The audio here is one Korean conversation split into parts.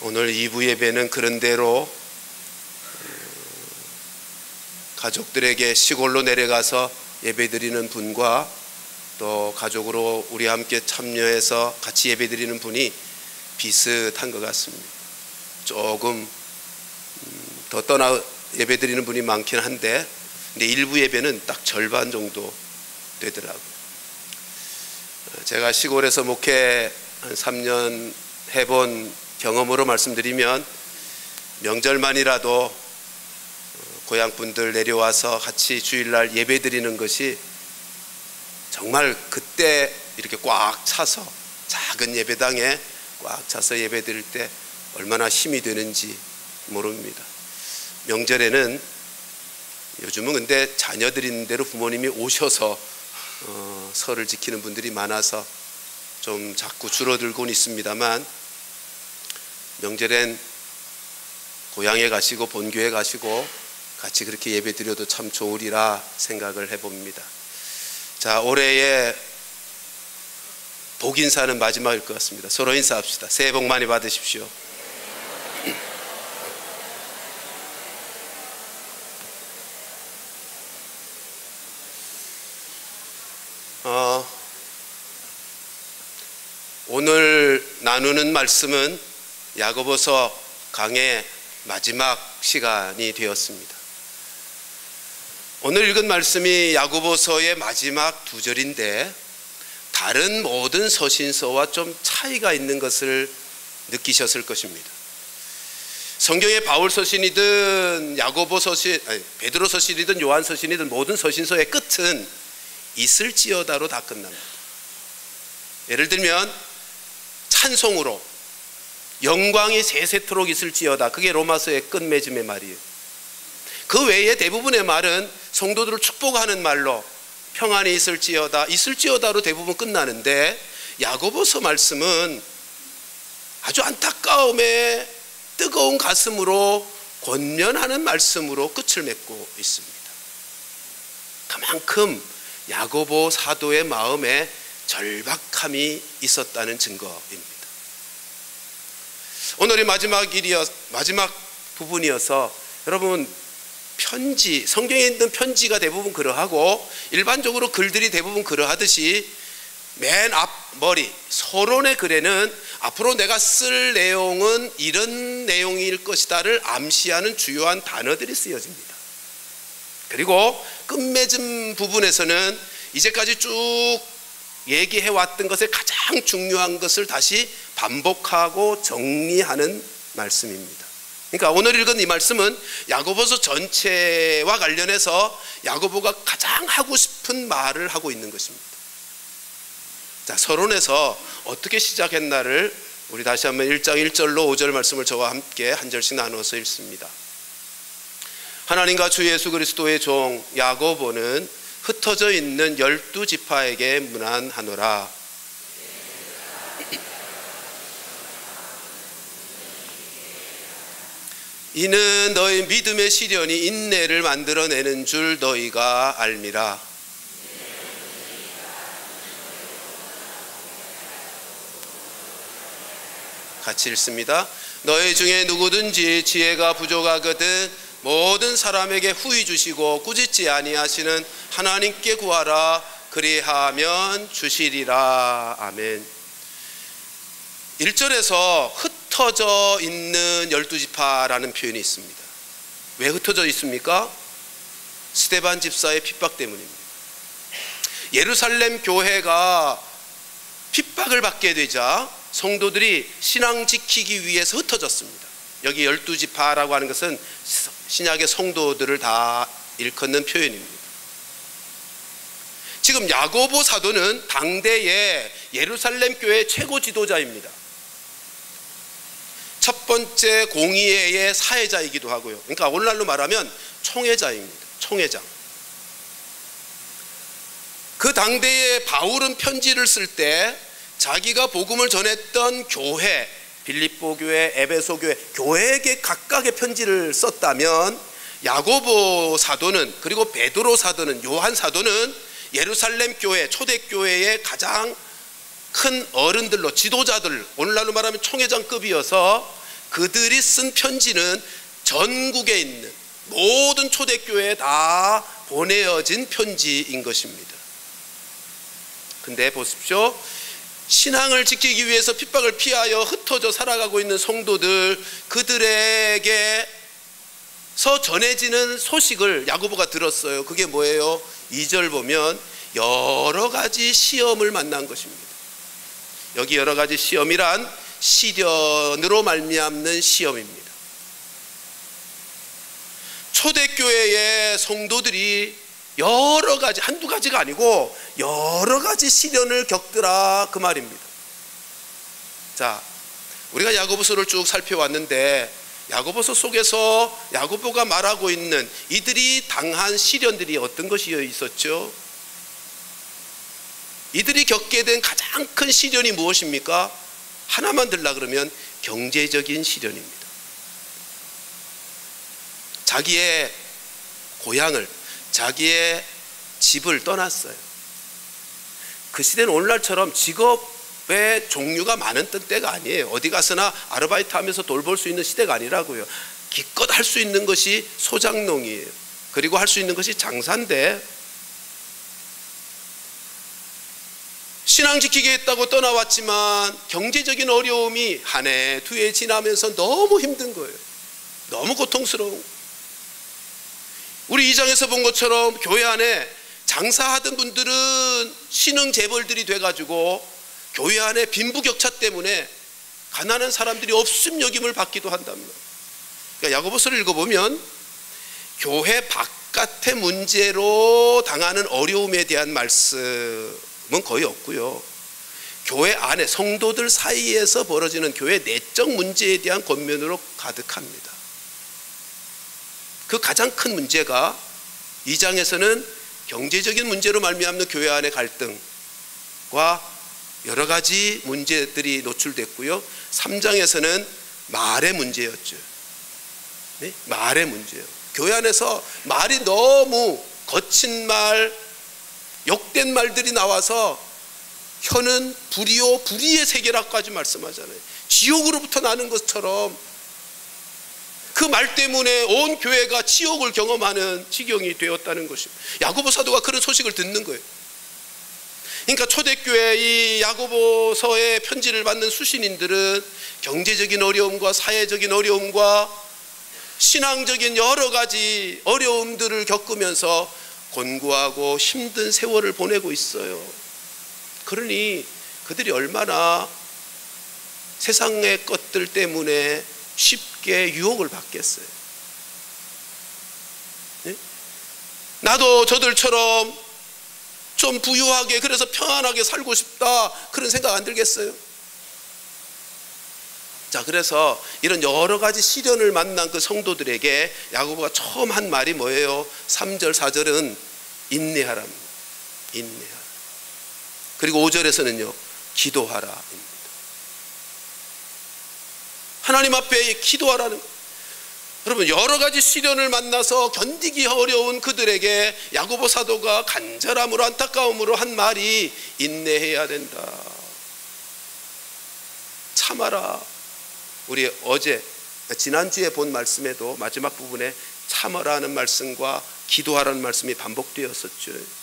오늘 2부 예배는 그런대로 가족들에게 시골로 내려가서 예배드리는 분과 또 가족으로 우리 함께 참여해서 같이 예배드리는 분이 비슷한 것 같습니다. 조금 더 떠나 예배드리는 분이 많긴 한데, 근데 일부 예배는 딱 절반 정도 되더라고요. 제가 시골에서 목회 한 3년 해본 경험으로 말씀드리면, 명절만이라도 고향 분들 내려와서 같이 주일날 예배드리는 것이 정말 그때 이렇게 꽉 차서, 작은 예배당에 꽉 차서 예배드릴 때 얼마나 힘이 되는지 모릅니다. 명절에는 요즘은 근데 자녀들 있는 대로 부모님이 오셔서 설을 지키는 분들이 많아서 좀 자꾸 줄어들곤 있습니다만, 명절엔 고향에 가시고 본교에 가시고 같이 그렇게 예배 드려도 참 좋으리라 생각을 해봅니다. 자, 올해의 복 인사는 마지막일 것 같습니다. 서로 인사합시다. 새해 복 많이 받으십시오. 오늘 나누는 말씀은 야고보서 강의 마지막 시간이 되었습니다. 오늘 읽은 말씀이 야고보서의 마지막 2절인데, 다른 모든 서신서와 좀 차이가 있는 것을 느끼셨을 것입니다. 성경의 바울 서신이든 야고보 서신, 베드로 서신이든 요한 서신이든 모든 서신서의 끝은 있을지어다로 다 끝납니다. 예를 들면 찬송으로 영광이 세세토록 있을지어다, 그게 로마서의 끝맺음의 말이에요. 그 외에 대부분의 말은 성도들을 축복하는 말로 평안이 있을지어다, 있을지어다로 대부분 끝나는데, 야고보서 말씀은 아주 안타까움에 뜨거운 가슴으로 권면하는 말씀으로 끝을 맺고 있습니다. 그만큼 야고보 사도의 마음에 절박함이 있었다는 증거입니다. 오늘이 마지막 부분이어서 여러분, 편지, 성경에 있는 편지가 대부분 그러하고 일반적으로 글들이 대부분 그러하듯이 맨 앞머리 서론의 글에는 앞으로 내가 쓸 내용은 이런 내용일 것이다를 암시하는 주요한 단어들이 쓰여집니다. 그리고 끝맺음 부분에서는 이제까지 쭉 얘기해왔던 것의 가장 중요한 것을 다시 반복하고 정리하는 말씀입니다. 그러니까 오늘 읽은 이 말씀은 야고보서 전체와 관련해서 야고보가 가장 하고 싶은 말을 하고 있는 것입니다. 자, 서론에서 어떻게 시작했나를 우리 다시 한번 1장 1절로 5절 말씀을 저와 함께 한 절씩 나누어서 읽습니다. 하나님과 주 예수 그리스도의 종 야고보는 흩어져 있는 12지파에게 문안하노라. 이는 너희 믿음의 시련이 인내를 만들어내는 줄 너희가 알미라. 같이 읽습니다. 너희 중에 누구든지 지혜가 부족하거든 모든 사람에게 후히 주시고 꾸짖지 아니하시는 하나님께 구하라. 그리하면 주시리라. 아멘. 1절에서 흩어져 있는 12지파라는 표현이 있습니다. 왜 흩어져 있습니까? 스데반 집사의 핍박 때문입니다. 예루살렘 교회가 핍박을 받게 되자 성도들이 신앙 지키기 위해서 흩어졌습니다. 여기 12지파라고 하는 것은 신약의 성도들을 다 일컫는 표현입니다. 지금 야고보 사도는 당대의 예루살렘 교회의 최고 지도자입니다. 첫 번째 공의회의 사회자이기도 하고요. 그러니까 오늘날로 말하면 총회자입니다. 총회장. 그 당대에 바울은 편지를 쓸 때 자기가 복음을 전했던 교회, 빌립보 교회, 에베소 교회, 교회에게 각각의 편지를 썼다면, 야고보 사도는, 그리고 베드로 사도는, 요한 사도는 예루살렘 교회, 초대교회의 가장 큰 어른들로, 지도자들, 오늘날로 말하면 총회장급이어서 그들이 쓴 편지는 전국에 있는 모든 초대교회에 다 보내어진 편지인 것입니다. 근데 보십시오. 신앙을 지키기 위해서 핍박을 피하여 흩어져 살아가고 있는 성도들, 그들에게서 전해지는 소식을 야고보가 들었어요. 그게 뭐예요? 2절 보면 여러 가지 시험을 만난 것입니다. 여기 여러 가지 시험이란 시련으로 말미암는 시험입니다. 초대교회의 성도들이 여러 가지, 한두 가지가 아니고 여러 가지 시련을 겪더라, 그 말입니다. 자, 우리가 야고보서를 쭉 살펴왔는데 야고보서 속에서 야고보가 말하고 있는 이들이 당한 시련들이 어떤 것이 있었죠? 이들이 겪게 된 가장 큰 시련이 무엇입니까? 하나만 들라 그러면 경제적인 시련입니다. 자기의 고향을, 자기의 집을 떠났어요. 그 시대는 오늘날처럼 직업의 종류가 많은 때가 아니에요. 어디 가서나 아르바이트 하면서 돈 벌 수 있는 시대가 아니라고요. 기껏 할 수 있는 것이 소작농이에요. 그리고 할 수 있는 것이 장사인데, 신앙 지키겠다고 떠나왔지만 경제적인 어려움이 한 해, 두 해 지나면서 너무 힘든 거예요. 너무 고통스러운 거예요. 우리 2장에서 본 것처럼 교회 안에 장사하던 분들은 신흥 재벌들이 돼가지고 교회 안에 빈부격차 때문에 가난한 사람들이 없음 여김을 받기도 한답니다. 그러니까 야고보서를 읽어보면 교회 바깥의 문제로 당하는 어려움에 대한 말씀은 거의 없고요. 교회 안에 성도들 사이에서 벌어지는 교회 내적 문제에 대한 권면으로 가득합니다. 그 가장 큰 문제가 2장에서는 경제적인 문제로 말미암는 교회 안의 갈등과 여러 가지 문제들이 노출됐고요. 3장에서는 말의 문제였죠. 네? 말의 문제예요. 교회 안에서 말이 너무 거친 말, 욕된 말들이 나와서 혀는 불이요 불의의 세계라까지 말씀하잖아요. 지옥으로부터 나는 것처럼 그 말 때문에 온 교회가 지옥을 경험하는 지경이 되었다는 것입니다. 야고보 사도가 그런 소식을 듣는 거예요. 그러니까 초대교회 이 야고보서의 편지를 받는 수신인들은 경제적인 어려움과 사회적인 어려움과 신앙적인 여러 가지 어려움들을 겪으면서 곤고하고 힘든 세월을 보내고 있어요. 그러니 그들이 얼마나 세상의 것들 때문에 쉽게 유혹을 받겠어요. 네? 나도 저들처럼 좀 부유하게, 그래서 평안하게 살고 싶다, 그런 생각 안 들겠어요? 자, 그래서 이런 여러 가지 시련을 만난 그 성도들에게 야고보가 처음 한 말이 뭐예요? 3절 4절은 인내하랍니다. 인내하라. 그리고 5절에서는요 기도하라. 하나님 앞에 기도하라는 것. 여러분, 여러 가지 시련을 만나서 견디기 어려운 그들에게 야고보 사도가 간절함으로 안타까움으로 한 말이 인내해야 된다. 참아라. 우리 지난주에 본 말씀에도 마지막 부분에 참아라는 말씀과 기도하라는 말씀이 반복되었었죠.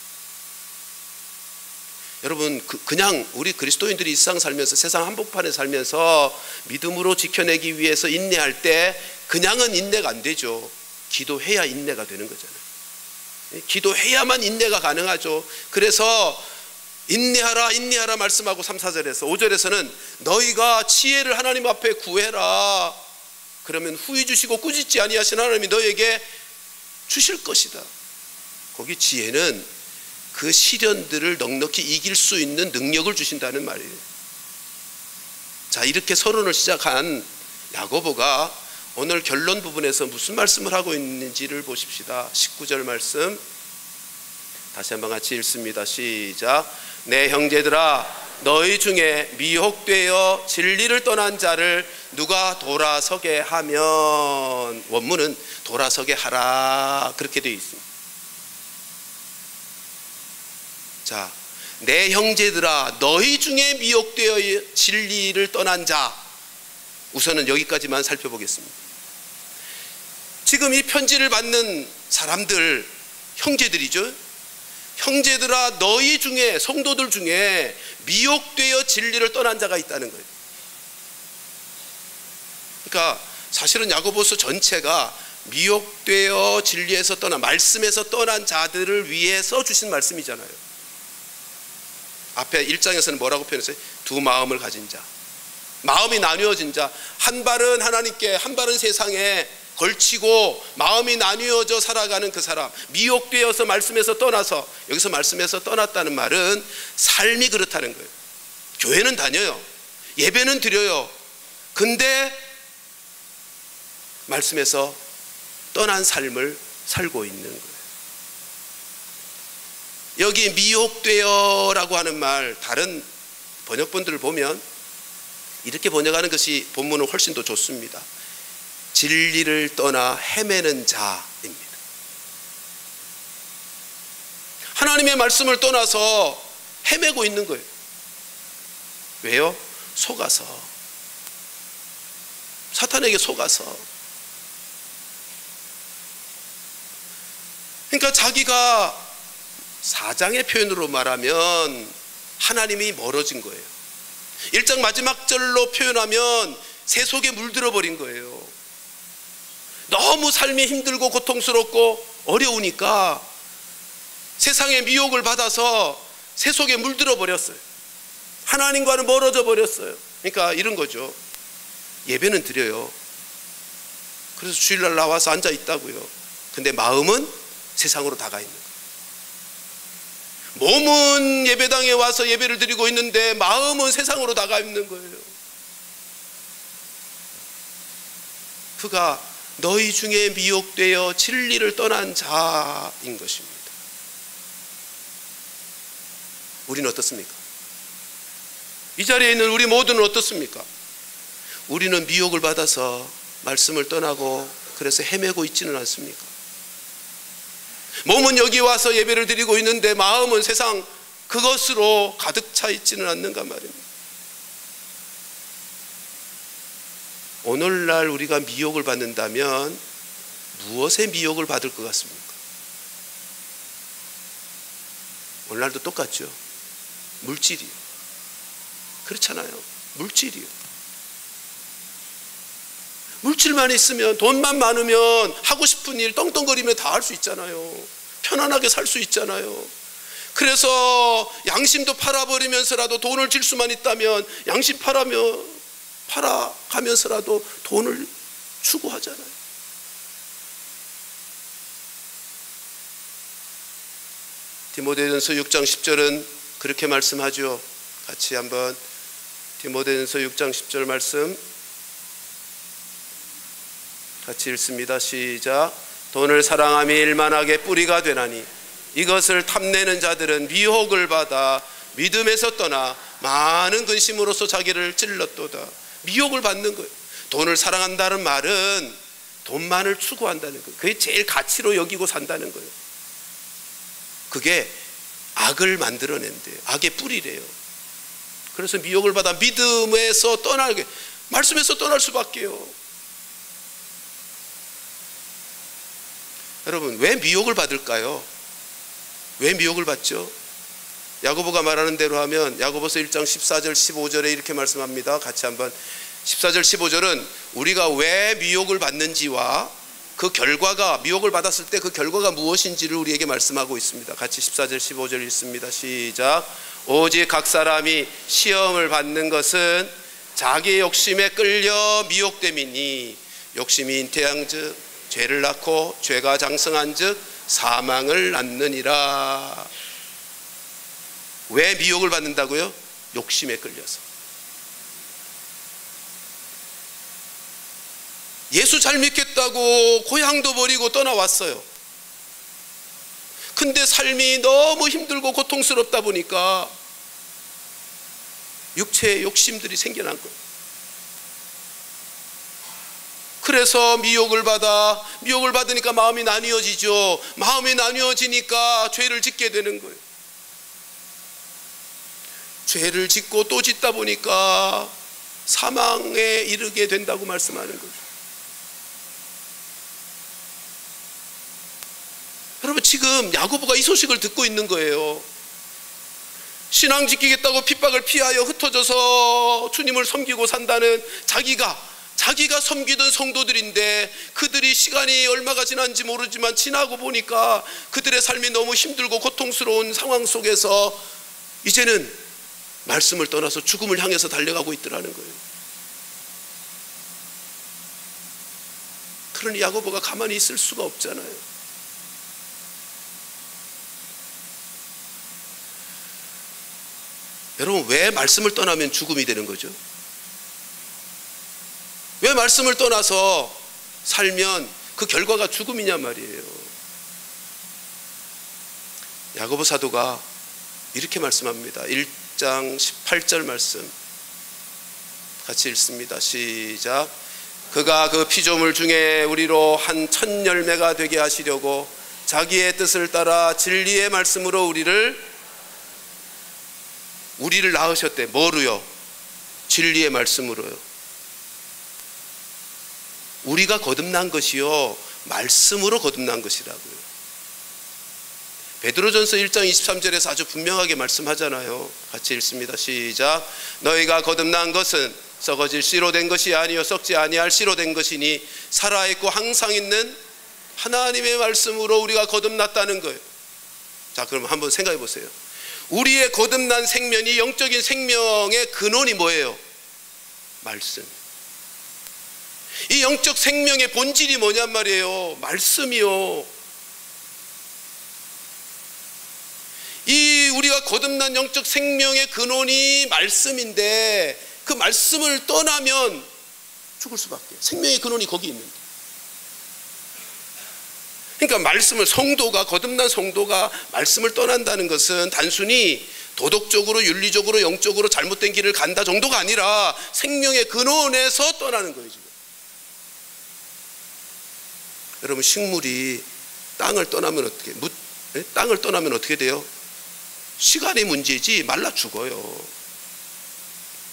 여러분, 그냥 우리 그리스도인들이 일상 살면서, 세상 한복판에 살면서 믿음으로 지켜내기 위해서 인내할 때 그냥은 인내가 안 되죠. 기도해야 인내가 되는 거잖아요. 기도해야만 인내가 가능하죠. 그래서 인내하라 인내하라 말씀하고 3, 4절에서 5절에서는 너희가 지혜를 하나님 앞에 구해라. 그러면 후히 주시고 꾸짖지 아니하신 하나님이 너에게 주실 것이다. 거기 지혜는 그 시련들을 넉넉히 이길 수 있는 능력을 주신다는 말이에요. 자, 이렇게 서론을 시작한 야고보가 오늘 결론 부분에서 무슨 말씀을 하고 있는지를 보십시다. 19절 말씀 다시 한번 같이 읽습니다. 시작. 내 형제들아, 너희 중에 미혹되어 진리를 떠난 자를 누가 돌아서게 하면, 원문은 돌아서게 하라, 그렇게 되어 있습니다. 자, 내 형제들아, 너희 중에 미혹되어 진리를 떠난 자, 우선은 여기까지만 살펴보겠습니다. 지금 이 편지를 받는 사람들, 형제들이죠. 형제들아, 너희 중에, 성도들 중에 미혹되어 진리를 떠난 자가 있다는 거예요. 그러니까 사실은 야고보서 전체가 미혹되어 진리에서 떠난, 말씀에서 떠난 자들을 위해서 주신 말씀이잖아요. 앞에 1장에서는 뭐라고 표현했어요? 두 마음을 가진 자, 마음이 나뉘어진 자, 한 발은 하나님께, 한 발은 세상에 걸치고 마음이 나뉘어져 살아가는 그 사람, 미혹되어서 말씀에서 떠나서, 여기서 말씀에서 떠났다는 말은 삶이 그렇다는 거예요. 교회는 다녀요, 예배는 드려요. 근데 말씀에서 떠난 삶을 살고 있는 거예요. 여기 미혹되어라고 하는 말, 다른 번역본들을 보면 이렇게 번역하는 것이 본문은 훨씬 더 좋습니다. 진리를 떠나 헤매는 자입니다. 하나님의 말씀을 떠나서 헤매고 있는 거예요. 왜요? 속아서, 사탄에게 속아서. 그러니까 자기가, 사장의 표현으로 말하면 하나님이 멀어진 거예요. 1장 마지막 절로 표현하면 새 속에 물들어 버린 거예요. 너무 삶이 힘들고 고통스럽고 어려우니까 세상의 미혹을 받아서 새 속에 물들어 버렸어요. 하나님과는 멀어져 버렸어요. 그러니까 이런 거죠. 예배는 드려요. 그래서 주일날 나와서 앉아 있다고요. 근데 마음은 세상으로 다가 있는 거예요. 몸은 예배당에 와서 예배를 드리고 있는데 마음은 세상으로 다가 있는 거예요. 그가 너희 중에 미혹되어 진리를 떠난 자인 것입니다. 우리는 어떻습니까? 이 자리에 있는 우리 모두는 어떻습니까? 우리는 미혹을 받아서 말씀을 떠나고 그래서 헤매고 있지는 않습니까? 몸은 여기 와서 예배를 드리고 있는데 마음은 세상 그것으로 가득 차 있지는 않는가 말입니다. 오늘날 우리가 미혹을 받는다면 무엇에 미혹을 받을 것 같습니까? 오늘날도 똑같죠. 물질이요. 그렇잖아요. 물질이요. 물질만 있으면, 돈만 많으면 하고 싶은 일 떵떵거리며 다 할 수 있잖아요. 편안하게 살 수 있잖아요. 그래서 양심도 팔아버리면서라도 돈을 줄 수만 있다면 양심 팔아가면서라도 돈을 추구하잖아요. 디모데전서 6장 10절은 그렇게 말씀하죠. 같이 한번 디모데전서 6장 10절 말씀 같이 읽습니다. 시작. 돈을 사랑함이 일만하게 뿌리가 되나니 이것을 탐내는 자들은 미혹을 받아 믿음에서 떠나 많은 근심으로서 자기를 찔렀도다. 미혹을 받는 거예요. 돈을 사랑한다는 말은 돈만을 추구한다는 거예요. 그게 제일 가치로 여기고 산다는 거예요. 그게 악을 만들어낸대요. 악의 뿌리래요. 그래서 미혹을 받아 믿음에서 떠나게, 말씀에서 떠날 수밖에요. 여러분, 왜 미혹을 받을까요? 왜 미혹을 받죠? 야고보가 말하는 대로 하면 야고보서 1장 14절 15절에 이렇게 말씀합니다. 같이 한번 14절 15절은 우리가 왜 미혹을 받는지와 그 결과가, 미혹을 받았을 때 그 결과가 무엇인지를 우리에게 말씀하고 있습니다. 같이 14절 15절 읽습니다. 시작. 오직 각 사람이 시험을 받는 것은 자기 욕심에 끌려 미혹됨이니 욕심이 잉태한즉 죄를 낳고 죄가 장성한즉 사망을 낳느니라. 왜 미혹을 받는다고요? 욕심에 끌려서. 예수 잘 믿겠다고 고향도 버리고 떠나왔어요. 근데 삶이 너무 힘들고 고통스럽다 보니까 육체의 욕심들이 생겨난 거예요. 그래서 미혹을 받으니까 마음이 나뉘어지죠. 마음이 나뉘어지니까 죄를 짓게 되는 거예요. 죄를 짓고 또 짓다 보니까 사망에 이르게 된다고 말씀하는 거죠. 여러분, 지금 야고보가 이 소식을 듣고 있는 거예요. 신앙 지키겠다고 핍박을 피하여 흩어져서 주님을 섬기고 산다는 자기가 섬기던 성도들인데, 그들이 시간이 얼마가 지난지 모르지만 지나고 보니까 그들의 삶이 너무 힘들고 고통스러운 상황 속에서 이제는 말씀을 떠나서 죽음을 향해서 달려가고 있더라는 거예요. 그러니 야고보가 가만히 있을 수가 없잖아요. 여러분, 왜 말씀을 떠나면 죽음이 되는 거죠? 왜 말씀을 떠나서 살면 그 결과가 죽음이냐 말이에요. 야고보 사도가 이렇게 말씀합니다. 1장 18절 말씀 같이 읽습니다. 시작. 그가 그 피조물 중에 우리로 한 첫 열매가 되게 하시려고 자기의 뜻을 따라 진리의 말씀으로 우리를 낳으셨대. 뭐로요? 진리의 말씀으로요. 우리가 거듭난 것이요, 말씀으로 거듭난 것이라고요. 베드로전서 1장 23절에서 아주 분명하게 말씀하잖아요. 같이 읽습니다. 시작. 너희가 거듭난 것은 썩어질 씨로 된 것이 아니요 썩지 아니할 씨로 된 것이니 살아있고 항상 있는 하나님의 말씀으로 우리가 거듭났다는 거예요. 자, 그럼 한번 생각해 보세요. 우리의 거듭난 생명이, 영적인 생명의 근원이 뭐예요? 말씀. 이 영적 생명의 본질이 뭐냔 말이에요? 말씀이요. 이 우리가 거듭난 영적 생명의 근원이 말씀인데, 그 말씀을 떠나면 죽을 수밖에. 생명의 근원이 거기 있는데. 그러니까 말씀을, 거듭난 성도가 말씀을 떠난다는 것은 단순히 도덕적으로, 윤리적으로, 영적으로 잘못된 길을 간다 정도가 아니라 생명의 근원에서 떠나는 거예요. 지금. 여러분, 식물이 땅을 떠나면 어떻게 돼요? 시간의 문제지 말라 죽어요.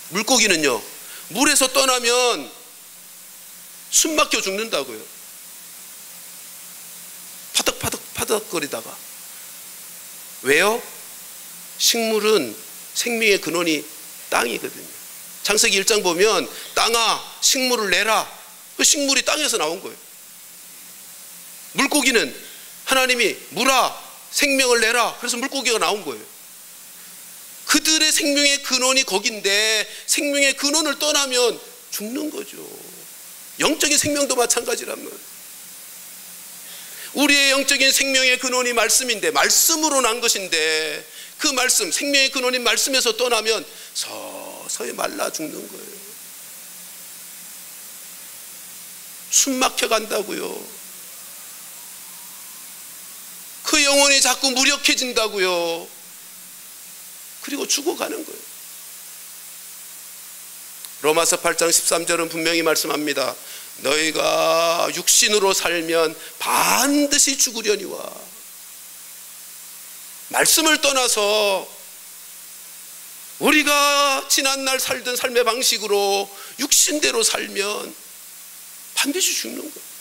물고기는요, 물에서 떠나면 숨 막혀 죽는다고요. 파닥파닥거리다가. 왜요? 식물은 생명의 근원이 땅이거든요. 창세기 1장 보면 땅아 식물을 내라. 그 식물이 땅에서 나온 거예요. 물고기는 하나님이 물아 생명을 내라. 그래서 물고기가 나온 거예요. 그들의 생명의 근원이 거긴데 생명의 근원을 떠나면 죽는 거죠. 영적인 생명도 마찬가지라면, 우리의 영적인 생명의 근원이 말씀인데, 말씀으로 난 것인데, 그 말씀, 생명의 근원인 말씀에서 떠나면 서서히 말라 죽는 거예요. 숨 막혀 간다고요. 그 영혼이 자꾸 무력해진다고요. 그리고 죽어가는 거예요. 로마서 8장 13절은 분명히 말씀합니다. 너희가 육신으로 살면 반드시 죽으려니와. 말씀을 떠나서 우리가 지난날 살던 삶의 방식으로 육신대로 살면 반드시 죽는 거예요.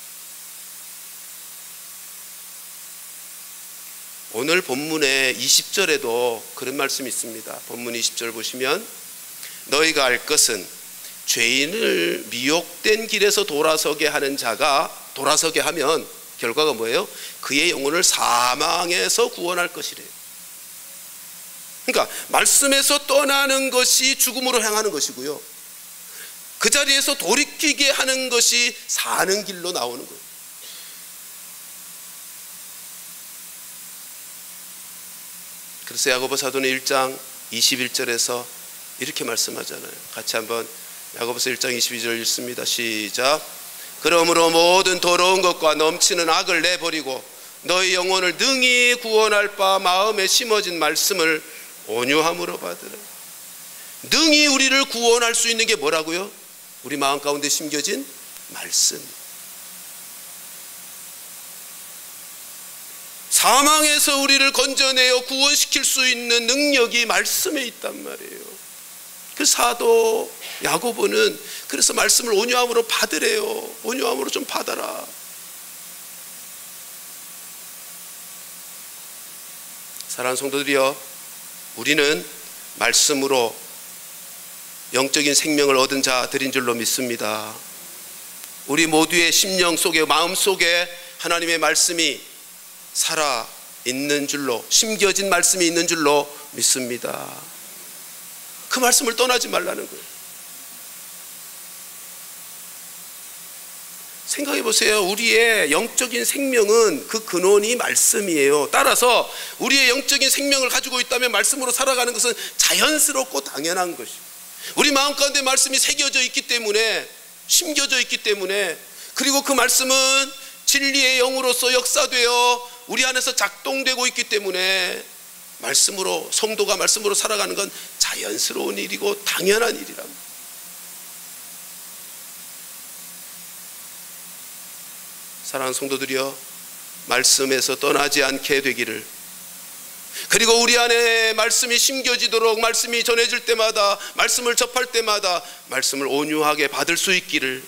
오늘 본문의 20절에도 그런 말씀이 있습니다. 본문 20절 보시면, 너희가 알 것은 죄인을 미혹된 길에서 돌아서게 하는 자가, 돌아서게 하면 결과가 뭐예요? 그의 영혼을 사망에서 구원할 것이래요. 그러니까 말씀에서 떠나는 것이 죽음으로 향하는 것이고요, 그 자리에서 돌이키게 하는 것이 사는 길로 나오는 거예요. 그래서 야고보 사도는 1장 21절에서 이렇게 말씀하잖아요. 같이 한번 야고보서 1장 22절 읽습니다. 시작. 그러므로 모든 더러운 것과 넘치는 악을 내버리고 너희 영혼을 능히 구원할 바 마음에 심어진 말씀을 온유함으로 받으라. 능히 우리를 구원할 수 있는 게 뭐라고요? 우리 마음 가운데 심겨진 말씀. 사망에서 우리를 건져내어 구원시킬 수 있는 능력이 말씀에 있단 말이에요. 그 사도 야고보는 그래서 말씀을 온유함으로 받으래요. 온유함으로 좀 받아라. 사랑하는 성도들이여, 우리는 말씀으로 영적인 생명을 얻은 자들인 줄로 믿습니다. 우리 모두의 심령 속에, 마음 속에 하나님의 말씀이 살아 있는 줄로, 심겨진 말씀이 있는 줄로 믿습니다. 그 말씀을 떠나지 말라는 거예요. 생각해 보세요. 우리의 영적인 생명은 그 근원이 말씀이에요. 따라서 우리의 영적인 생명을 가지고 있다면 말씀으로 살아가는 것은 자연스럽고 당연한 것이에요. 우리 마음 가운데 말씀이 새겨져 있기 때문에, 심겨져 있기 때문에, 그리고 그 말씀은 진리의 영으로서 역사되어 우리 안에서 작동되고 있기 때문에 말씀으로, 성도가 말씀으로 살아가는 건 자연스러운 일이고 당연한 일이랍니다. 사랑하는 성도들이여, 말씀에서 떠나지 않게 되기를, 그리고 우리 안에 말씀이 심겨지도록, 말씀이 전해질 때마다, 말씀을 접할 때마다 말씀을 온유하게 받을 수 있기를,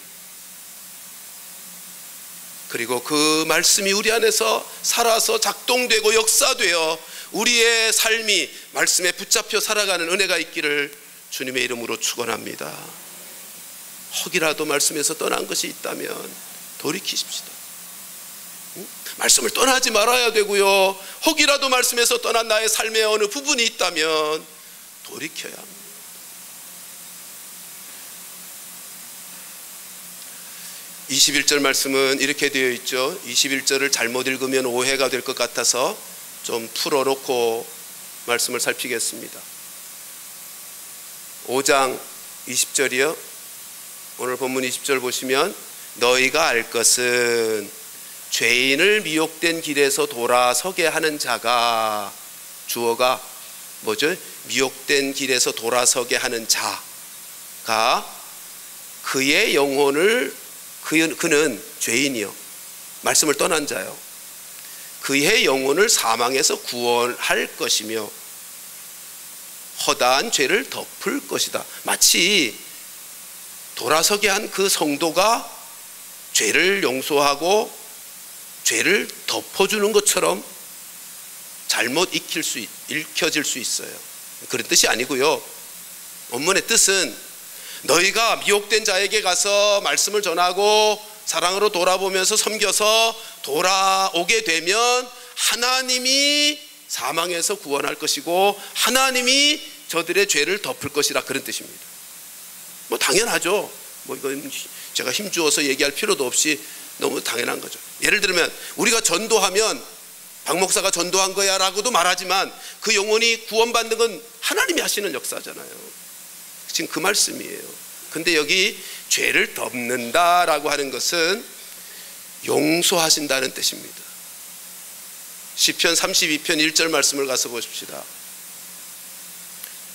그리고 그 말씀이 우리 안에서 살아서 작동되고 역사되어 우리의 삶이 말씀에 붙잡혀 살아가는 은혜가 있기를 주님의 이름으로 축원합니다. 혹이라도 말씀에서 떠난 것이 있다면 돌이키십시다. 말씀을 떠나지 말아야 되고요, 혹이라도 말씀에서 떠난 나의 삶의 어느 부분이 있다면 돌이켜야 합니다. 이 21절 말씀은 이렇게 되어 있죠. 21절을 잘못 읽으면 오해가 될 것 같아서 좀 풀어놓고 말씀을 살피겠습니다. 5장 20절이요. 오늘 본문 20절 보시면, 너희가 알 것은 죄인을 미혹된 길에서 돌아서게 하는 자가, 주어가 뭐죠? 미혹된 길에서 돌아서게 하는 자가 그의 영혼을, 그는 죄인이요, 말씀을 떠난 자요, 그의 영혼을 사망에서 구원할 것이며 허다한 죄를 덮을 것이다. 마치 돌아서게 한 그 성도가 죄를 용서하고 죄를 덮어주는 것처럼 잘못 읽혀질 수 있어요. 그런 뜻이 아니고요, 원문의 뜻은 너희가 미혹된 자에게 가서 말씀을 전하고 사랑으로 돌아보면서 섬겨서 돌아오게 되면 하나님이 사망에서 구원할 것이고 하나님이 저들의 죄를 덮을 것이라, 그런 뜻입니다. 뭐 당연하죠. 뭐 이건 제가 힘주어서 얘기할 필요도 없이 너무 당연한 거죠. 예를 들면 우리가 전도하면 박 목사가 전도한 거야 라고도 말하지만 그 영혼이 구원받는 건 하나님이 하시는 역사잖아요. 지금 그 말씀이에요. 근데 여기 죄를 덮는다 라고 하는 것은 용서하신다는 뜻입니다. 시편 32편 1절 말씀을 가서 보십시다.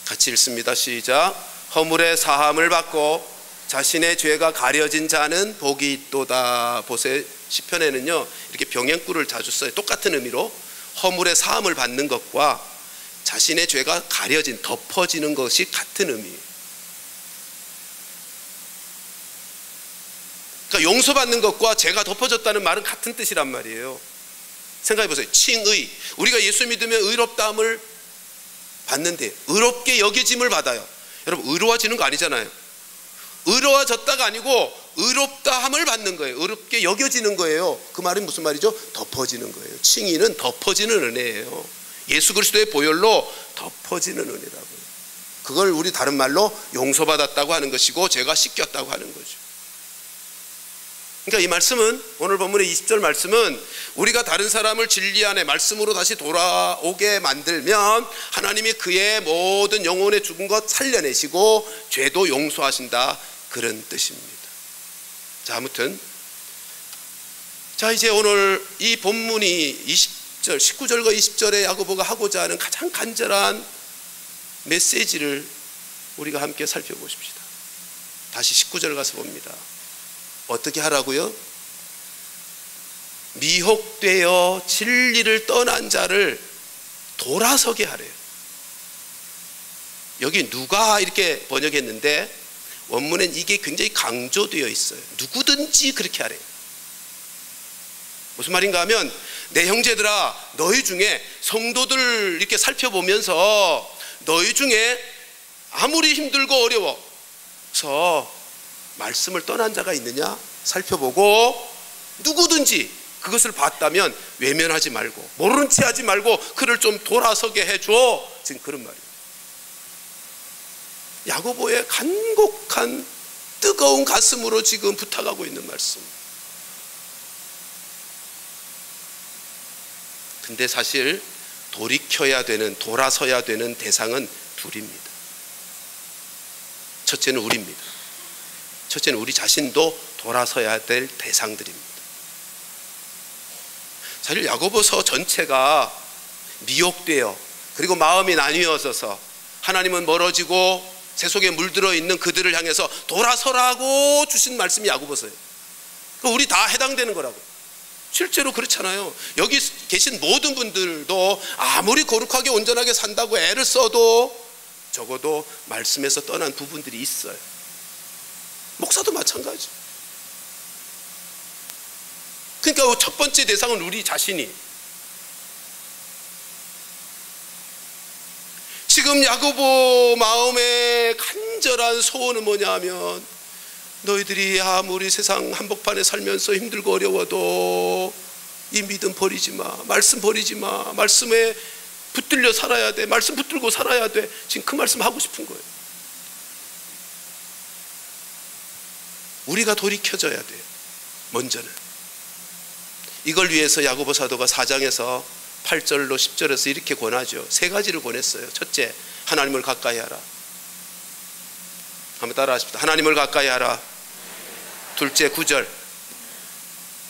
같이 읽습니다. 시작. 허물의 사함을 받고 자신의 죄가 가려진 자는 복이 있도다. 보세요. 시편에는요 이렇게 병행구를 자주 써요. 똑같은 의미로 허물의 사함을 받는 것과 자신의 죄가 가려진, 덮어지는 것이 같은 의미예요. 그러니까 용서받는 것과 죄가 덮어졌다는 말은 같은 뜻이란 말이에요. 생각해 보세요. 칭의, 우리가 예수 믿으면 의롭다함을 받는데 의롭게 여겨짐을 받아요. 여러분, 의로워지는 거 아니잖아요. 의로워졌다가 아니고 의롭다함을 받는 거예요. 의롭게 여겨지는 거예요. 그 말은 무슨 말이죠? 덮어지는 거예요. 칭의는 덮어지는 은혜예요. 예수 그리스도의 보혈로 덮어지는 은혜라고요. 그걸 우리 다른 말로 용서받았다고 하는 것이고 죄가 씻겼다고 하는 거죠. 그러니까 이 말씀은, 오늘 본문의 20절 말씀은 우리가 다른 사람을 진리 안에 말씀으로 다시 돌아오게 만들면 하나님이 그의 모든 영혼에 죽은 것 살려내시고 죄도 용서하신다, 그런 뜻입니다. 자, 아무튼 자, 이제 오늘 이 본문이 20절, 19절과 20절에 야고보가 하고자 하는 가장 간절한 메시지를 우리가 함께 살펴보십시다. 다시 19절 가서 봅니다. 어떻게 하라고요? 미혹되어 진리를 떠난 자를 돌아서게 하래요. 여기 누가 이렇게 번역했는데 원문엔 이게 굉장히 강조되어 있어요. 누구든지 그렇게 하래요. 무슨 말인가 하면 내 형제들아, 너희 중에 성도들 이렇게 살펴보면서 너희 중에 아무리 힘들고 어려워서 말씀을 떠난 자가 있느냐 살펴보고 누구든지 그것을 봤다면 외면하지 말고 모른 체 하지 말고 그를 좀 돌아서게 해줘. 지금 그런 말이에요. 야고보의 간곡한 뜨거운 가슴으로 지금 부탁하고 있는 말씀. 근데 사실 돌이켜야 되는, 돌아서야 되는 대상은 둘입니다. 첫째는 우리입니다. 첫째는 우리 자신도 돌아서야 될 대상들입니다. 사실 야고보서 전체가 미혹되어 그리고 마음이 나뉘어져서 하나님은 멀어지고 새 속에 물들어 있는 그들을 향해서 돌아서라고 주신 말씀이 야고보서예요. 우리 다 해당되는 거라고. 실제로 그렇잖아요. 여기 계신 모든 분들도 아무리 거룩하게 온전하게 산다고 애를 써도 적어도 말씀에서 떠난 부분들이 있어요. 목사도 마찬가지. 그러니까 첫 번째 대상은 우리 자신이. 지금 야고보 마음의 간절한 소원은 뭐냐 하면 너희들이 아무리 세상 한복판에 살면서 힘들고 어려워도 이 믿음 버리지 마. 말씀 버리지 마. 말씀에 붙들려 살아야 돼. 말씀 붙들고 살아야 돼. 지금 그 말씀 하고 싶은 거예요. 우리가 돌이켜져야 돼요. 먼저는. 이걸 위해서 야고보 사도가 4장에서 8절로 10절에서 이렇게 권하죠. 세 가지를 권했어요. 첫째, 하나님을 가까이 하라. 한번 따라 하십시다. 하나님을 가까이 하라. 둘째, 9절.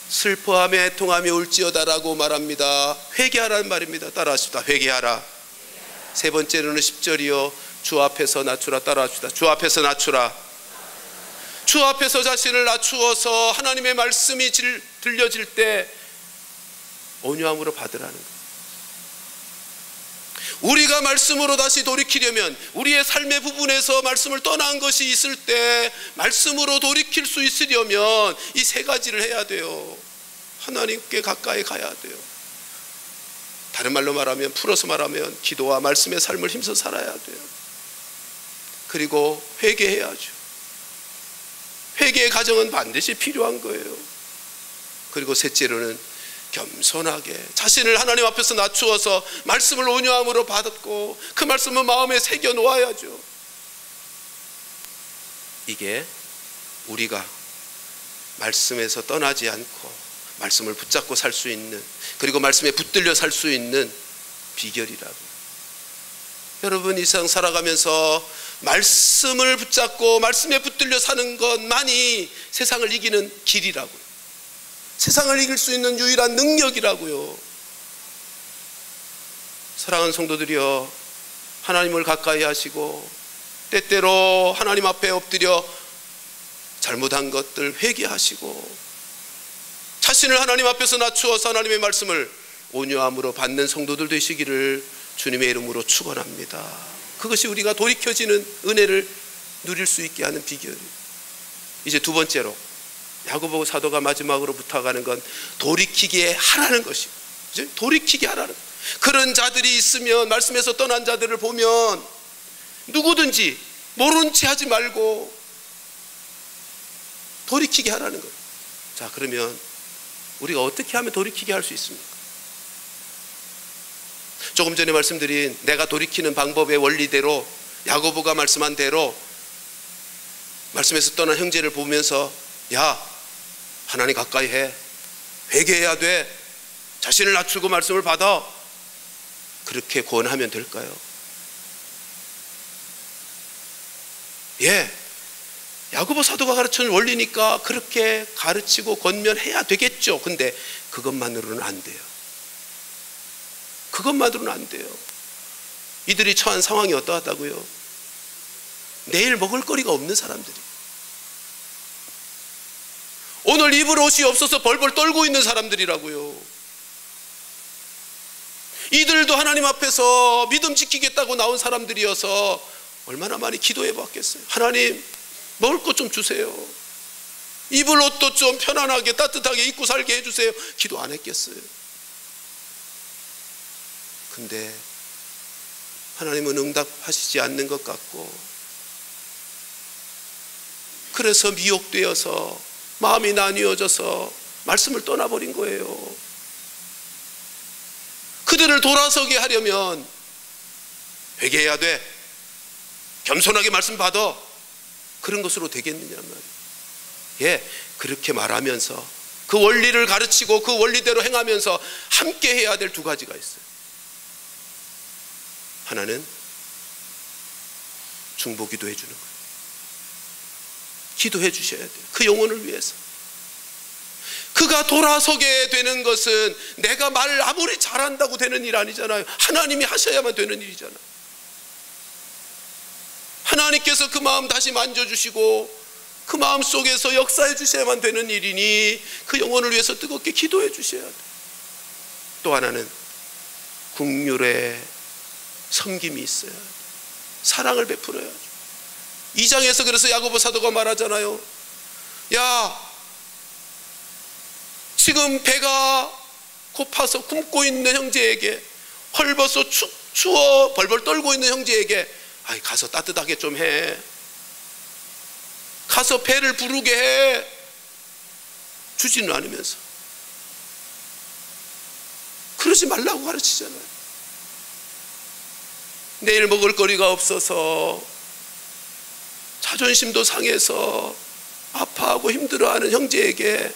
슬퍼하며 애통하며 울지어다라고 말합니다. 회개하라는 말입니다. 따라 하십시다. 회개하라. 세 번째로는 10절이요. 주 앞에서 낮추라. 따라 합시다. 주 앞에서 낮추라. 주 앞에서 자신을 낮추어서 하나님의 말씀이 들려질 때 온유함으로 받으라는 거예요. 우리가 말씀으로 다시 돌이키려면 우리의 삶의 부분에서 말씀을 떠난 것이 있을 때 말씀으로 돌이킬 수 있으려면 이 세 가지를 해야 돼요. 하나님께 가까이 가야 돼요. 다른 말로 말하면, 풀어서 말하면 기도와 말씀의 삶을 힘써 살아야 돼요. 그리고 회개해야죠. 회개의 과정은 반드시 필요한 거예요. 그리고 셋째로는 겸손하게 자신을 하나님 앞에서 낮추어서 말씀을 온유함으로 받았고 그 말씀을 마음에 새겨 놓아야죠. 이게 우리가 말씀에서 떠나지 않고 말씀을 붙잡고 살 수 있는, 그리고 말씀에 붙들려 살 수 있는 비결이라고. 여러분, 이 세상 살아가면서 말씀을 붙잡고 말씀에 붙들려 사는 것만이 세상을 이기는 길이라고요. 세상을 이길 수 있는 유일한 능력이라고요. 사랑하는 성도들이여, 하나님을 가까이 하시고 때때로 하나님 앞에 엎드려 잘못한 것들 회개하시고 자신을 하나님 앞에서 낮추어서 하나님의 말씀을 온유함으로 받는 성도들 되시기를 주님의 이름으로 축원합니다. 그것이 우리가 돌이켜지는 은혜를 누릴 수 있게 하는 비결이에요. 이제 두 번째로 야고보 사도가 마지막으로 부탁하는 건 돌이키게 하라는 것이에요. 이제 돌이키게 하라는 거예요. 그런 자들이 있으면, 말씀에서 떠난 자들을 보면 누구든지 모른 채 하지 말고 돌이키게 하라는 거예요. 자, 그러면 우리가 어떻게 하면 돌이키게 할 수 있습니까? 조금 전에 말씀드린 내가 돌이키는 방법의 원리대로, 야고보가 말씀한 대로 말씀에서 떠난 형제를 보면서 야, 하나님 가까이 해, 회개해야 돼, 자신을 낮추고 말씀을 받아, 그렇게 권하면 될까요? 예, 야고보 사도가 가르치는 원리니까 그렇게 가르치고 권면해야 되겠죠. 근데 그것만으로는 안 돼요. 그것만으로는 안 돼요. 이들이 처한 상황이 어떠하다고요? 내일 먹을 거리가 없는 사람들이, 오늘 입을 옷이 없어서 벌벌 떨고 있는 사람들이라고요. 이들도 하나님 앞에서 믿음 지키겠다고 나온 사람들이어서 얼마나 많이 기도해 봤겠어요. 하나님, 먹을 것 좀 주세요. 입을 옷도 좀 편안하게 따뜻하게 입고 살게 해주세요. 기도 안 했겠어요. 근데 하나님은 응답하시지 않는 것 같고, 그래서 미혹되어서 마음이 나뉘어져서 말씀을 떠나버린 거예요. 그들을 돌아서게 하려면 회개해야 돼, 겸손하게 말씀 받아, 그런 것으로 되겠느냐 말이에요. 예, 그렇게 말하면서 그 원리를 가르치고 그 원리대로 행하면서 함께 해야 될 두 가지가 있어요. 하나는 중보 기도해 주는 거예요. 기도해 주셔야 돼요. 그 영혼을 위해서. 그가 돌아서게 되는 것은 내가 말 아무리 잘한다고 되는 일 아니잖아요. 하나님이 하셔야만 되는 일이잖아요. 하나님께서 그 마음 다시 만져주시고 그 마음 속에서 역사해 주셔야만 되는 일이니 그 영혼을 위해서 뜨겁게 기도해 주셔야 돼요. 또 하나는 국률의 섬김이 있어야 돼요. 사랑을 베풀어야죠. 2장에서 그래서 야고보 사도가 말하잖아요. 야, 지금 배가 고파서 굶고 있는 형제에게, 헐벗어 추워 벌벌 떨고 있는 형제에게 아이, 가서 따뜻하게 좀 해, 가서 배를 부르게 해, 주지는 않으면서 그러지 말라고 가르치잖아요. 내일 먹을 거리가 없어서 자존심도 상해서 아파하고 힘들어하는 형제에게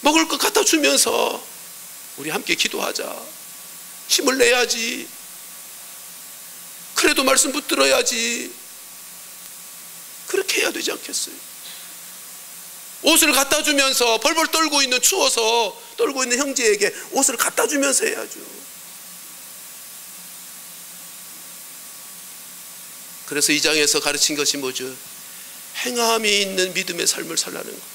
먹을 것 갖다 주면서 우리 함께 기도하자, 힘을 내야지, 그래도 말씀 붙들어야지, 그렇게 해야 되지 않겠어요? 옷을 갖다 주면서 벌벌 떨고 있는, 추워서 떨고 있는 형제에게 옷을 갖다 주면서 해야죠. 그래서 2장에서 가르친 것이 뭐죠? 행함이 있는 믿음의 삶을 살라는 거예요.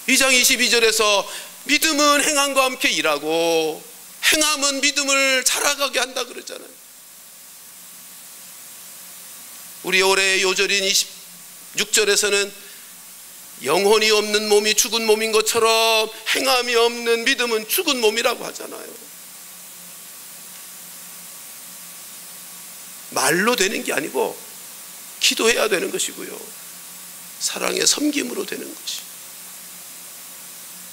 2장 22절에서 믿음은 행함과 함께 일하고 행함은 믿음을 자라가게 한다 그러잖아요. 우리 올해의 요절인 26절에서는 영혼이 없는 몸이 죽은 몸인 것처럼 행함이 없는 믿음은 죽은 몸이라고 하잖아요. 말로 되는 게 아니고 기도해야 되는 것이고요, 사랑의 섬김으로 되는 것이.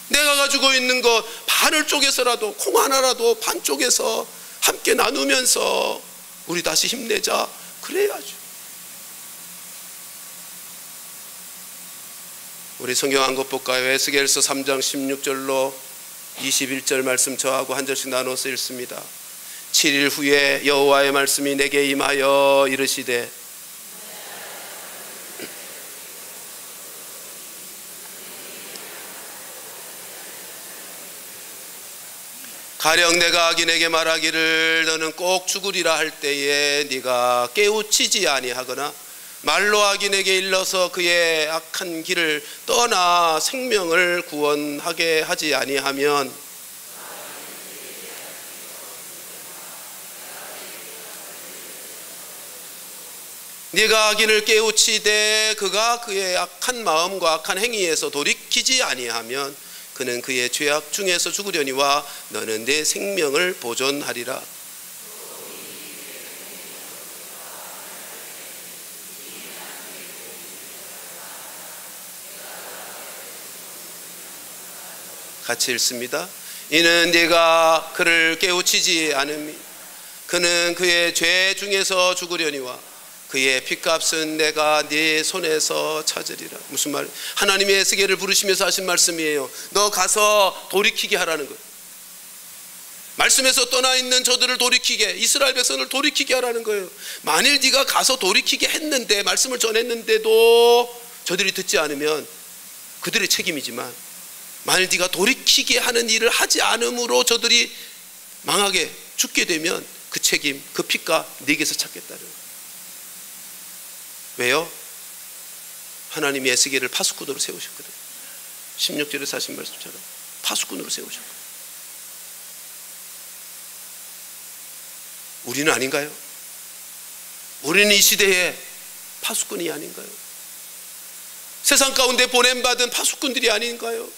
내가 가지고 있는 것 반을 쪼개서라도, 콩 하나라도 반 쪼개서 함께 나누면서 우리 다시 힘내자, 그래야죠. 우리 성경 한 것 볼까요? 에스겔서 3장 16절로 21절 말씀 저하고 한 절씩 나눠서 읽습니다. 7일 후에 여호와의 말씀이 내게 임하여 이르시되 가령 내가 악인에게 말하기를 너는 꼭 죽으리라 할 때에 네가 깨우치지 아니하거나 말로 악인에게 일러서 그의 악한 길을 떠나 생명을 구원하게 하지 아니하면 네가 악인을 깨우치되 그가 그의 악한 마음과 악한 행위에서 돌이키지 아니하면 그는 그의 죄악 중에서 죽으려니와 너는 내 생명을 보존하리라. 같이 읽습니다. 이는 네가 그를 깨우치지 않음이 그는 그의 죄 중에서 죽으려니와 그의 핏값은 내가 네 손에서 찾으리라. 무슨 말? 하나님의 에스겔을 부르시면서 하신 말씀이에요. 너 가서 돌이키게 하라는 거예요. 말씀에서 떠나 있는 저들을 돌이키게, 이스라엘 백성을 돌이키게 하라는 거예요. 만일 네가 가서 돌이키게 했는데, 말씀을 전했는데도 저들이 듣지 않으면 그들의 책임이지만, 만일 네가 돌이키게 하는 일을 하지 않음으로 저들이 망하게 죽게 되면 그 책임, 그 핏값 네게서 찾겠다는 거예요. 왜요? 하나님이 에스겔을 파수꾼으로 세우셨거든요. 16절에서 하신 말씀처럼 파수꾼으로 세우셨거든요. 우리는 아닌가요? 우리는 이 시대의 파수꾼이 아닌가요? 세상 가운데 보냄받은 파수꾼들이 아닌가요?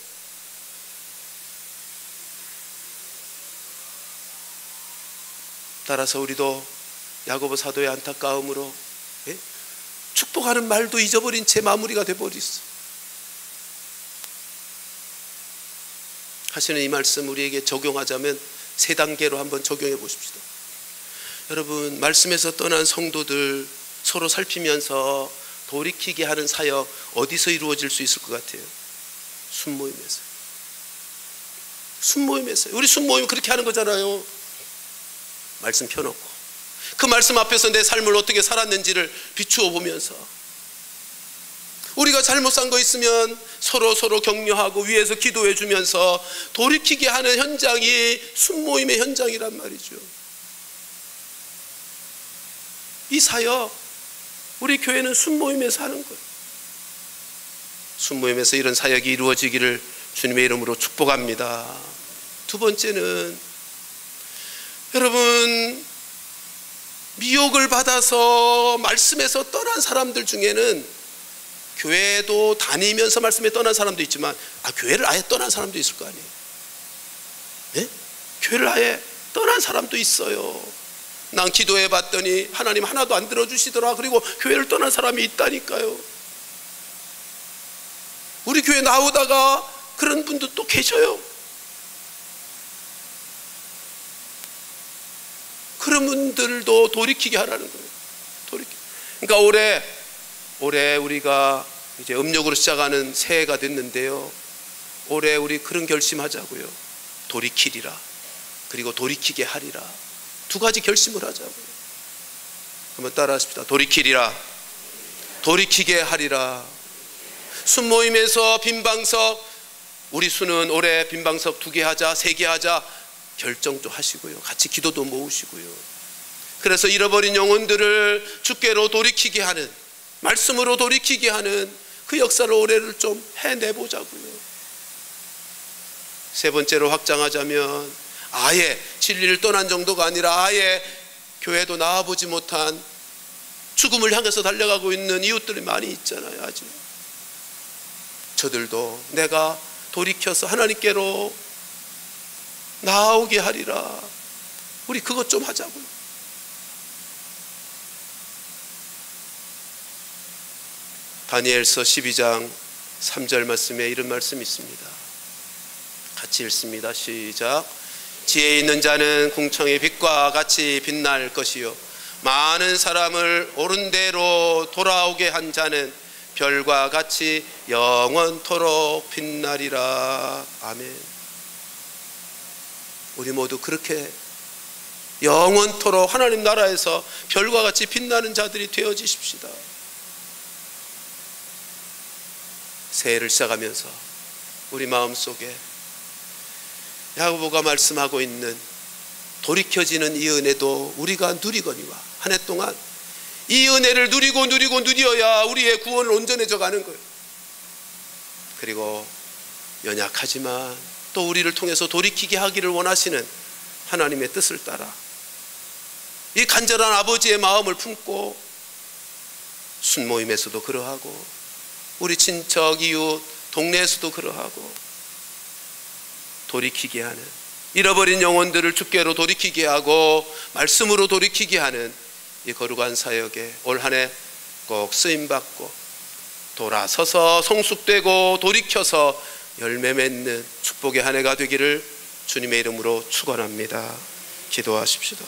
따라서 우리도 야고보 사도의 안타까움으로 축복하는 말도 잊어버린 채 마무리가 돼버렸어. 하시는 이 말씀 우리에게 적용하자면 3단계로 한번 적용해 보십시다. 여러분, 말씀에서 떠난 성도들 서로 살피면서 돌이키게 하는 사역 어디서 이루어질 수 있을 것 같아요? 순모임에서. 순모임에서. 우리 순모임 그렇게 하는 거잖아요. 말씀 펴놓고 그 말씀 앞에서 내 삶을 어떻게 살았는지를 비추어 보면서, 우리가 잘못 산 거 있으면 서로 격려하고 위에서 기도해 주면서 돌이키게 하는 현장이 순모임의 현장이란 말이죠. 이 사역, 우리 교회는 순모임에서 하는 거예요. 순모임에서 이런 사역이 이루어지기를 주님의 이름으로 축복합니다. 2번째는, 여러분, 미혹을 받아서 말씀에서 떠난 사람들 중에는 교회도 다니면서 말씀에 떠난 사람도 있지만 교회를 아예 떠난 사람도 있을 거 아니에요. 네? 교회를 아예 떠난 사람도 있어요. 난 기도해 봤더니 하나님 하나도 안 들어주시더라. 그리고 교회를 떠난 사람이 있다니까요. 우리 교회 나오다가 그런 분도 또 계셔요. 그런 분들도 돌이키게 하라는 거예요. 그러니까 올해 우리가 이제 음력으로 시작하는 새해가 됐는데요, 올해 우리 그런 결심하자고요. 돌이키리라, 그리고 돌이키게 하리라. 2가지 결심을 하자고요. 한번 따라 하십시다. 돌이키리라, 돌이키게 하리라. 순모임에서 빈방석, 우리 수는 올해 빈방석 2개 하자, 3개 하자 결정 좀 하시고요. 같이 기도도 모으시고요. 그래서 잃어버린 영혼들을 주께로 돌이키게 하는, 말씀으로 돌이키게 하는 그 역사를 올해를 좀 해내보자고요. 3번째로 확장하자면, 아예 진리를 떠난 정도가 아니라 아예 교회도 나와보지 못한 죽음을 향해서 달려가고 있는 이웃들이 많이 있잖아요. 아직 저들도 내가 돌이켜서 하나님께로 나오게 하리라. 우리 그것 좀 하자고요. 다니엘서 12장 3절 말씀에 이런 말씀이 있습니다. 같이 읽습니다. 시작. 지혜 있는 자는 궁창의 빛과 같이 빛날 것이요, 많은 사람을 옳은 대로 돌아오게 한 자는 별과 같이 영원토록 빛나리라. 아멘. 우리 모두 그렇게 영원토록 하나님 나라에서 별과 같이 빛나는 자들이 되어지십시다. 새해를 시작하면서 우리 마음속에 야고보가 말씀하고 있는 돌이켜지는 이 은혜도 우리가 누리거니와, 한 해 동안 이 은혜를 누려야 우리의 구원을 온전해져 가는 거예요. 그리고 연약하지만 또 우리를 통해서 돌이키게 하기를 원하시는 하나님의 뜻을 따라 이 간절한 아버지의 마음을 품고 순모임에서도 그러하고, 우리 친척 이웃 동네에서도 그러하고, 돌이키게 하는, 잃어버린 영혼들을 주께로 돌이키게 하고 말씀으로 돌이키게 하는 이 거룩한 사역에 올 한 해 꼭 쓰임받고 돌아서서 성숙되고 돌이켜서 열매 맺는 축복의 한 해가 되기를 주님의 이름으로 축원합니다. 기도하십시다.